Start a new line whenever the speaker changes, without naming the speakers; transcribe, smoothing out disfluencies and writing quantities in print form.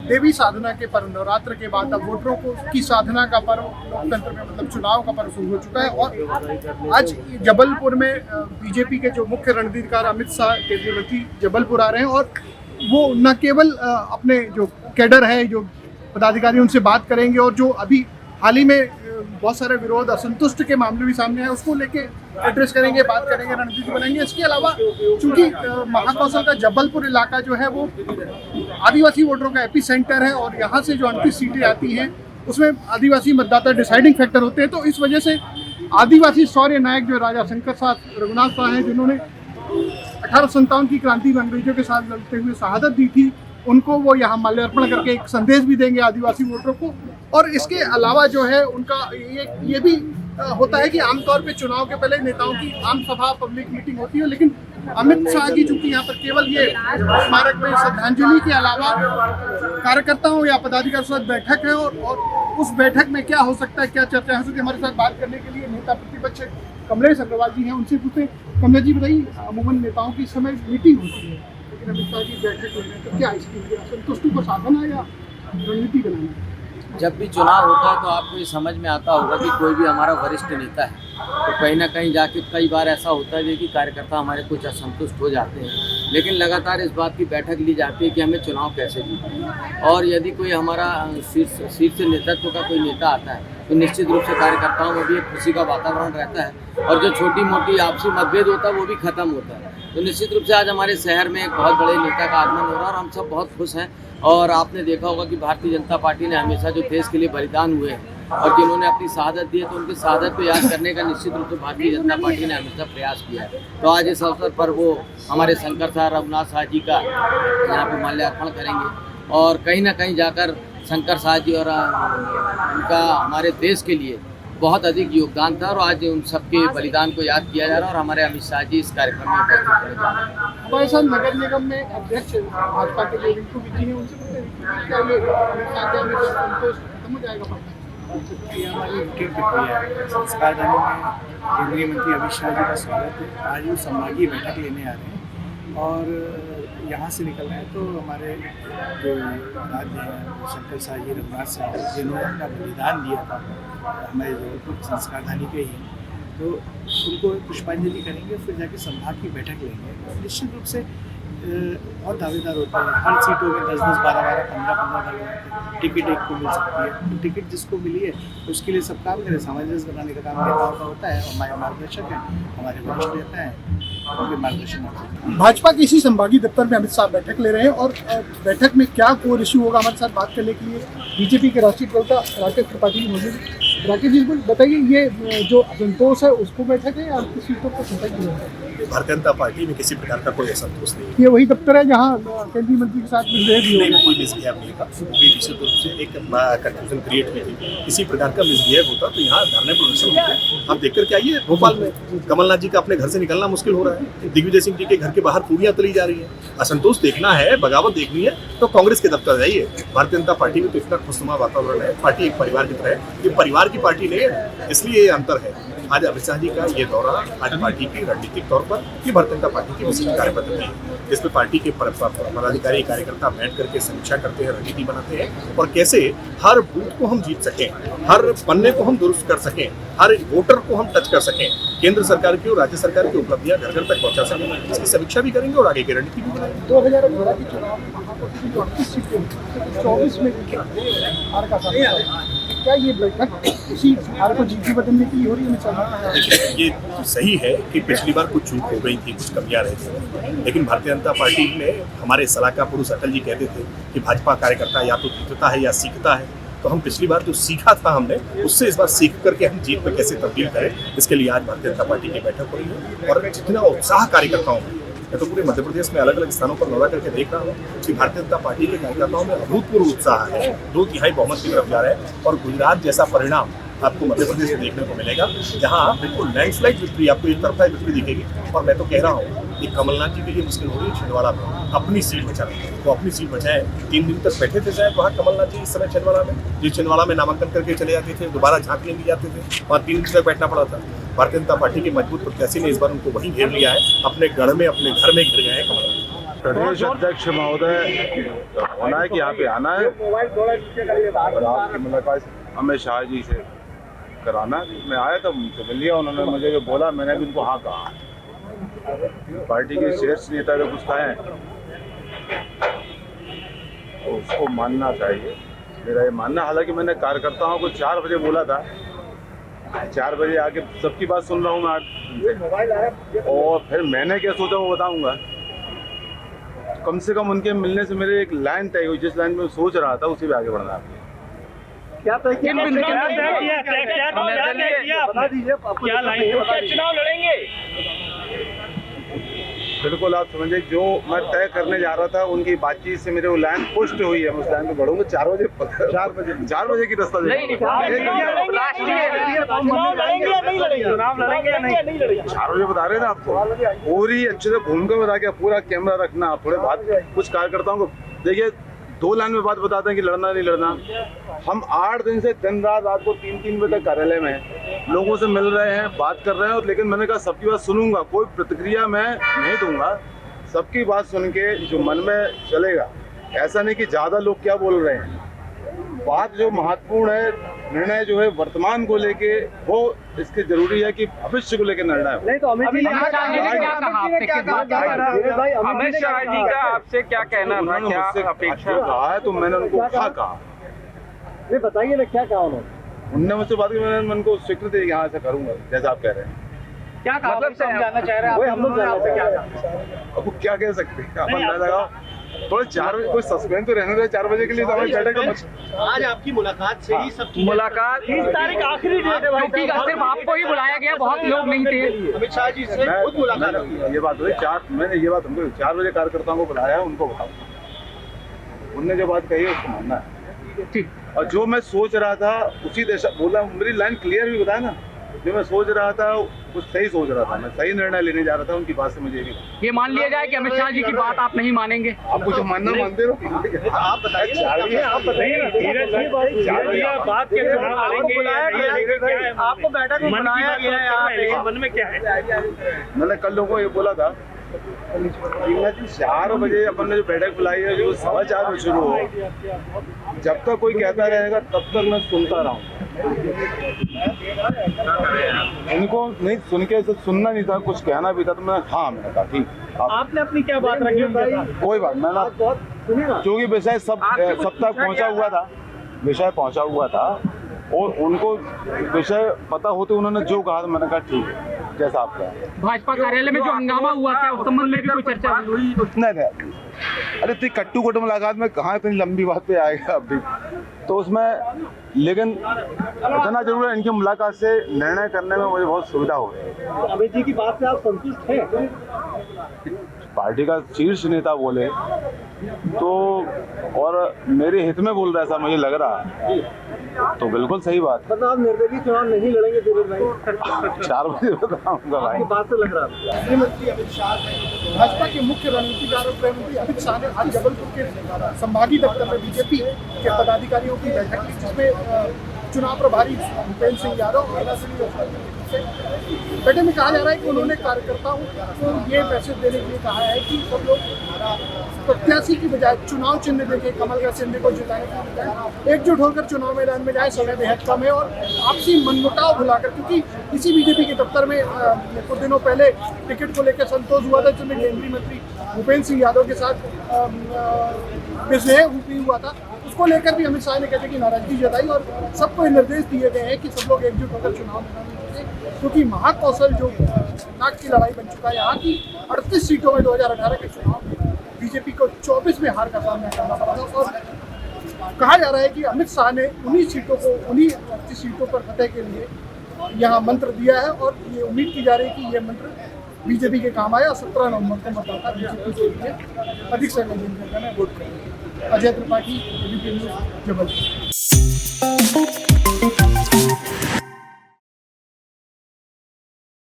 देवी साधना के पर्व नवरात्र के बाद अब वोटरों को की साधना का पर्व, लोकतंत्र में मतलब चुनाव का पर्व शुरू हो चुका है। और आज जबलपुर में बीजेपी के जो मुख्य रणनीतिकार अमित शाह केंद्रीय मंत्री जबलपुर आ रहे हैं और वो न केवल अपने जो कैडर है, जो पदाधिकारी, उनसे बात करेंगे और जो अभी हाल ही में बहुत सारे विरोध, असंतुष्ट के मामले भी सामने आए, उसको लेके एड्रेस करेंगे, बात करेंगे, रणनीति बनाएंगे। इसके अलावा चूंकि महाकौशल का जबलपुर इलाका जो है वो आदिवासी वोटरों का एपी सेंटर है और यहाँ से जो 29 सीटें आती हैं उसमें आदिवासी मतदाता डिसाइडिंग फैक्टर होते हैं। तो इस वजह से आदिवासी शौर्य नायक जो राजा शंकर साथ रघुनाथ शाह हैं, जिन्होंने 1857 की क्रांति में अंग्रेजों के साथ लड़ते हुए शहादत दी थी, उनको वो यहाँ माल्यार्पण करके एक संदेश भी देंगे आदिवासी वोटरों को। और इसके अलावा जो है उनका ये भी होता है कि आमतौर पे चुनाव के पहले नेताओं की आम सभा, पब्लिक मीटिंग होती है, लेकिन अमित शाह की चूंकि यहाँ पर केवल ये स्मारक में श्रद्धांजलि के अलावा कार्यकर्ताओं या पदाधिकारियों के साथ बैठक है और उस बैठक में क्या हो सकता है, क्या चर्चा हो सकती है, हमारे साथ बात करने के लिए नेता प्रतिपक्ष कमलेश अग्रवाल जी हैं। उनसे पूछते, कमलेश जी बताइए, अमूमन नेताओं की इस समय मीटिंग होती है, लेकिन अमित शाह की बैठक हो रही है, तो क्या इसके लिए संतुष्टि को साधन है या रणनीति बनाना है?
जब भी चुनाव होता है तो आपको ये समझ में आता होगा कि कोई भी हमारा वरिष्ठ नेता है तो कहीं ना कहीं जाके कई बार ऐसा होता है कि कार्यकर्ता हमारे कुछ असंतुष्ट हो जाते हैं, लेकिन लगातार इस बात की बैठक ली जाती है कि हमें चुनाव कैसे जीतना है। और यदि कोई हमारा शीर्ष नेतृत्व का कोई नेता आता है तो निश्चित रूप से कार्यकर्ताओं में भी एक खुशी का वातावरण रहता है और जो छोटी मोटी आपसी मतभेद होता है वो भी खत्म होता है। तो निश्चित रूप से आज हमारे शहर में एक बहुत बड़े नेता का आगमन हो रहा है और हम सब बहुत खुश हैं। और आपने देखा होगा कि भारतीय जनता पार्टी ने हमेशा जो देश के लिए बलिदान हुए हैं और जिन्होंने अपनी शहादत दी है तो उनकी शहादत को याद करने का निश्चित रूप से भारतीय जनता पार्टी ने हमेशा प्रयास किया है। तो आज इस अवसर पर वो हमारे शंकर शाह रघुनाथ शाह जी का यहाँ पे माल्यार्पण करेंगे और कहीं ना कहीं जाकर शंकर शाह जी और उनका हमारे देश के लिए बहुत अधिक योगदान था और आज उन सबके बलिदान को याद किया जा रहा है और हमारे अमित शाह जी इस कार्यक्रम में उपस्थित होने जा रहे हैं।
हमारे साथ नगर निगम में अध्यक्ष भाजपा के जो रिंकू विजी हैं, उनसे पूछते हैं क्या ये संतोष खत्म हो जाएगा?
ये हमारी विकेट प्रक्रिया है। संस्कार दानी में केंद्रीय मंत्री अमित शाह जी का स्वागत है। आज वो संभागीय बैठक लेने आ रहे हैं और यहाँ से निकल रहे हैं तो हमारे जो राज्य हैं शंकर शाह जी, रघुनाथ शाह, जिन्होंने अपना बलिदान दिया था हमारे जबलपुर संस्कारधानी के ही, तो उनको पुष्पांजलि करेंगे, फिर जाके संभाग की बैठक लेंगे। निश्चित रूप से बहुत दावेदार होते हैं, हर सीटों में 10-10, 12-12, 15-15 दावेदार टिकट एक को मिल सकती है। तो टिकट जिसको मिली है उसके लिए सब काम करें, सामंजस्य बनाने का काम नेताओं का होता है। हमारे मार्गदर्शक हैं, हमारे वरिष्ठ नेता हैं, उनके मार्गदर्शन।
भाजपा के इसी संभागीय दफ्तर में अमित शाह बैठक ले रहे हैं और बैठक में क्या कोर इश्यू होगा, हमारे साथ बात करने के लिए बीजेपी के राष्ट्रीय प्रवक्ता राकेश त्रिपाठी जी मौजूद हैं। राकेश जी बताइए, ये जो असंतोष है उसको बैठक है या किसी सीटों को संतोष है?
भारतीय जनता पार्टी में किसी प्रकार का कोई असंतोष नहीं है।
ये वही दफ्तर है जहाँ केंद्रीय मंत्री के साथ मिसबिहेव भी
नहीं, कोई मिसबिहेव नहीं था। वो भी निश्चित रूप से एक कंफ्यूजन क्रिएट हुई थी। किसी प्रकार का मिसबिहेव होता तो यहाँ धरने प्रदर्शन होते। आप देख कर के आइए, भोपाल में कमलनाथ जी का अपने घर से निकलना मुश्किल हो रहा है, दिग्विजय सिंह जी के घर के बाहर पूरियां तली जा रही है। असंतोष देखना है, बगावत देखनी है तो कांग्रेस के दफ्तर जाइए। भारतीय जनता पार्टी में तो इतना खुशनुमा वातावरण है, पार्टी एक परिवार की तरह है। ये परिवार की पार्टी नहीं है, इसलिए ये अंतर है। आज अमित शाह जी का ये दौरा आज पार्टी की रणनीतिक तौर पर ये भारतीय जनता पार्टी की विशिष्ट कार्यपद्धति है, जिसमें पार्टी के पदाधिकारी कार्यकर्ता बैठ करके समीक्षा करते हैं, रणनीति बनाते हैं और कैसे हर बूथ को हम जीत सकें, हर पन्ने को हम दुरुस्त कर सकें, हर वोटर को हम टच कर सकें, केंद्र सरकार की और राज्य सरकार की उपलब्धियां घर घर तक पहुंचा सकें। इसकी समीक्षा भी करेंगे और आगे की रणनीति भी बनाएंगे।
2018 के चुनाव में महापौर की 38 सीटें 24 में हार का सामना, क्या ये बैठक इसी हार को जीत बदलने की हो रही है?
देखिए, ये सही है कि पिछली बार कुछ चूक हो गई थी, कुछ कमियां रही थी, लेकिन भारतीय जनता पार्टी में हमारे सलाहकार पुरुष अटल जी कहते थे कि भाजपा कार्यकर्ता या तो जीतता है या सीखता है। तो हम पिछली बार जो सीखा था हमने, उससे इस बार सीख करके हम जीत में कैसे तब्दील करें, इसके लिए आज भारतीय जनता पार्टी की बैठक हो रही है। और जितना उत्साह कार्यकर्ताओं में, मैं तो पूरे मध्य प्रदेश में अलग अलग स्थानों पर दौरा करके देख रहा हूँ कि भारतीय जनता पार्टी के कार्यकर्ताओं में अभूतपूर्व उत्साह है, 2/3 बहुमत की तरफ जा रहे हैं। और गुजरात जैसा परिणाम आपको मध्य प्रदेश में देखने को मिलेगा, जहाँ बिल्कुल लैंडस्लाइड विक्ट्री, आपको एक तरफा विक्ट्री दिखेगी। और मैं तो कह रहा हूँ कि कमलनाथ जी के लिए मुश्किल हो रही है छिंदवाड़ा में अपनी सीट बचाना, तो अपनी सीट बचाएं। 3 दिन तक बैठे थे शायद वहाँ कमलनाथ जी इस समय छिंदवाड़ा में, जिस छिंदवाड़ा में नामांकन करके चले जाते थे, दोबारा झांकने भी जाते थे, वहाँ 3 दिन तक बैठना पड़ा था। भारतीय जनता पार्टी के मजबूत प्रत्याशी ने इस बार उनको वहीं घेर लिया है, अपने गढ़ में, अपने घर में घिर गए हैं कमलनाथ।
प्रदेश अध्यक्ष महोदय होना है कि यहाँ पे आना है और आपकी मुलाकात अमित शाह जी से कराना। मैं आया था, उनसे मिल लिया, उन्होंने मुझे जो बोला मैंने भी उनको हाँ कहा। पार्टी के शीर्ष नेता जो कुछ कहे तो उसको मानना चाहिए, मेरा ये मानना। हालांकि मैंने कार्यकर्ताओं को 4 बजे बोला था, 4 बजे आके सबकी बात सुन रहा हूँ मैं 8 दिन से, और फिर मैंने क्या सोचा वो बताऊँगा। कम से कम उनके मिलने से मेरे एक लाइन तय हुई, जिस लाइन में मैं सोच रहा था उसी पे आगे बढ़ना है।
क्या लाइन चुनाव लड़ेंगे?
बिल्कुल आप समझे, जो मैं तय करने जा रहा था उनकी बातचीत से मेरे वो लाइन पुष्ट हुई है। मैं उस लाइन पे बढ़ूंगा। 4 बजे की रास्ता
चुनाव लड़ेंगे या नहीं लड़ेंगे?
4 बजे बता रहे थे आपको, पूरी अच्छे से घूम कर बता के पूरा कैमरा रखना। थोड़े बात कुछ कार्यकर्ताओं को देखिए, 2 लाइन में बात बताते हैं कि लड़ना नहीं लड़ना। हम 8 दिन से दिन रात को 3-3 बजे तक कार्यालय में हैं, लोगों से मिल रहे हैं, बात कर रहे हैं, लेकिन मैंने कहा सबकी बात सुनूंगा, कोई प्रतिक्रिया मैं नहीं दूंगा। सबकी बात सुन के जो मन में चलेगा, ऐसा नहीं कि ज़्यादा लोग क्या बोल रहे हैं। बात जो महत्वपूर्ण है, निर्णय जो है वर्तमान को लेके, वो इसके जरूरी है कि भविष्य को लेकर निर्णय हो।
नहीं तो अमित शाह जी ने क्या कहा आपसे? अमित शाह जी का आपसे क्या कहना था, क्या अपेक्षा
कहा है? तो मैंने उनको कहा,
नहीं बताइए ना क्या कहा उन्होंने?
उनने मुझसे बात की, मैंने उनको स्वीकृति दी, यहाँ से करूंगा जैसा आप कह रहे हैं।
क्या कहा मतलब समझाना चाह रहे हैं? हम लोग जानना चाह रहे हैं।
अब वो क्या कह सकते हैं, अपन ना लगाओ। थोड़ा 4 बजे कोई सस्पेंस तो रहने दे। 4 बजे के लिए तो हमारी बैठक।
आज आपकी मुलाकात से ही सब
मुलाकात 30 तारीख आखिरी डेट है भाई, क्योंकि सिर्फ आपको ही बुलाया गया, बहुत लोग नहीं थे।
अमित शाह जी से खुद मुलाकात हुई।
ये बात हुई 4, मैंने ये बात उनको 4 बजे कार्यकर्ताओं को बुलाया है, उनको बताऊँ। उनने जो बात कही है उसको मानना है।
ठीक।
और जो मैं सोच रहा था उसी दिशा बोला, मेरी लाइन क्लियर भी बताया ना। जो मैं सोच रहा था कुछ सही सोच रहा था, मैं सही निर्णय लेने जा रहा था। उनकी बात से मुझे भी
ये मान लिया जाए कि अमित शाह जी की बात आप नहीं मानेंगे?
आपको जो मानना मानते रहो।
आप बताइए,
आप बताइए आपको बैठक में बुलाया गया है, आप मन में क्या है?
मैंने कल लोगों को ये बोला था कि 4 बजे अपन ने जो बैठक बुलाई है, जो 4:15 में शुरू हो, जब तक कोई कहता रहेगा तब तक मैं सुनता रहूँ। इनको नहीं सुन के सुनना नहीं था, कुछ कहना भी था, तो मैं मैंने कहा ठीक।
आपने अपनी क्या बात रखी?
कोई बात, मैंने क्योंकि विषय सब तक पहुंचा हुआ था और उनको विषय पता होते उन्होंने जो कहा, मैंने कहा ठीक है जैसा आप कहा।
भाजपा कार्यालय में जो हंगामा हुआ, क्या उस संबंध में भी कोई चर्चा हुई?
नहीं, अरे इतनी कट्टू मुलाकात में कहाँ इतनी लंबी बात पे आएगा अभी तो उसमें। लेकिन इतना जरूर है, इनकी मुलाकात से निर्णय करने में मुझे बहुत सुविधा हो रही है।
अमित जी की बात से आप संतुष्ट हैं?
पार्टी का शीर्ष नेता बोले तो, और मेरे हित में बोल रहा है ऐसा मुझे लग रहा है, तो बिल्कुल सही बात।
मतलब आप निर्दलीय चुनाव नहीं लड़ेंगे दिलीप भाई?
4 बजे बताऊंगा भाई।
बात से लग रहा है।
गृह मंत्री अमित शाह ने, भाजपा के मुख्य रणनीतिकार और गृह मंत्री अमित शाह ने आज जबलपुर के संभागीय दफ्तर में बीजेपी के पदाधिकारियों की बैठक ली, जिसमें चुनाव प्रभारी भूपेंद्र सिंह यादव और बैठक में कहा जा रहा है कि उन्होंने कार्यकर्ताओं को ये मैसेज देने के लिए कहा है कि सब लोग प्रत्याशी की बजाय चुनाव चिन्ह देके, कमल का चिन्ह को जिताने की बजाय एकजुट होकर चुनाव मैदान में जाए। समय बेहद कम है और आपसी मनमुटाव भुलाकर, क्योंकि इसी बीजेपी के दफ्तर में कुछ दिनों पहले टिकट को लेकर संतोष हुआ था, जिसमें केंद्रीय मंत्री भूपेंद्र सिंह यादव के साथ बेसुध भी हुआ था। उसको लेकर भी अमित शाह ने कहते कि नाराजगी जताई और सबको निर्देश दिए गए हैं कि सब लोग एकजुट होकर चुनाव मैदान में पहुंचे, क्योंकि महाकौशल जो नाक की लड़ाई बन चुका है। यहाँ की 38 सीटों में 2018 के चुनाव में बीजेपी को 24 में हार का सामना करना पड़ा था और कहा जा रहा है कि अमित शाह ने उन्हीं 38 सीटों पर फतेह के लिए यहाँ मंत्र दिया है और ये उम्मीद की जा रही है कि ये मंत्र बीजेपी के काम आए और 17 नवंबर को मतदाता बीजेपी के लिए अधिक से अधिक वोट करें। Ajay Tripathi, ABP news, Jabalpur.